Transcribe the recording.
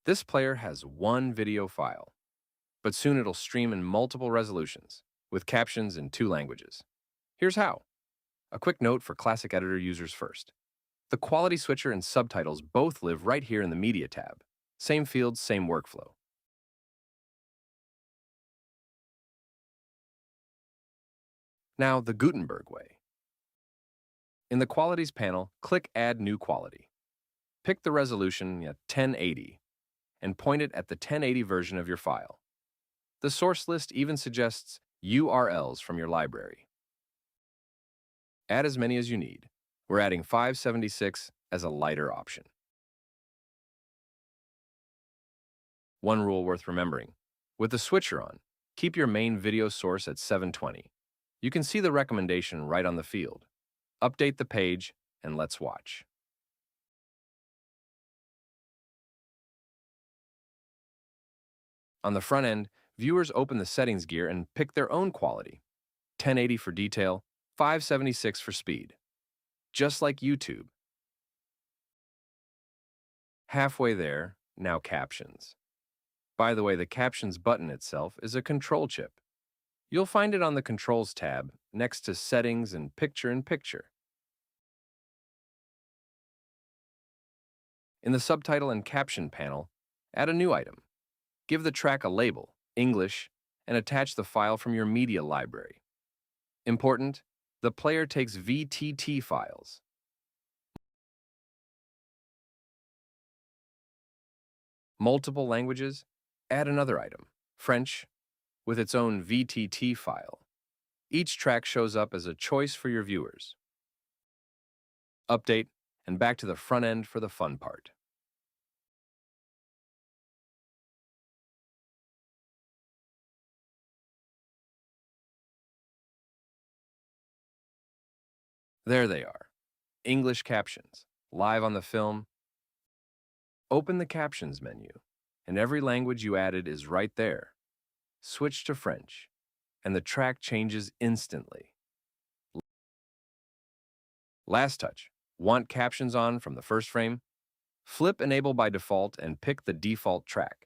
This player has one video file, but soon it'll stream in multiple resolutions, with captions in 2 languages. Here's how. A quick note for Classic Editor users first. The Quality Switcher and Subtitles both live right here in the Media tab. Same fields, same workflow. Now, the Gutenberg way. In the Qualities panel, click Add New Quality. Pick the resolution at 1080 and point it at the 1080 version of your file. The source list even suggests URLs from your library. Add as many as you need. We're adding 576 as a lighter option. One rule worth remembering. With the switcher on, keep your main video source at 720. You can see the recommendation right on the field. Update the page, and let's watch. On the front end, viewers open the settings gear and pick their own quality. 1080 for detail, 576 for speed. Just like YouTube. Halfway there, now Captions. By the way, the Captions button itself is a control chip. You'll find it on the Controls tab next to Settings and Picture-in-Picture. In the Subtitle and Caption panel, add a new item. Give the track a label, English, and attach the file from your media library. Important, the player takes VTT files. Multiple languages, add another item, French, with its own VTT file. Each track shows up as a choice for your viewers. Update, and back to the front end for the fun part. There they are. English captions, live on the film. Open the Captions menu, and every language you added is right there. Switch to French, and the track changes instantly. Last touch. Want captions on from the first frame? Flip Enable by default and pick the default track.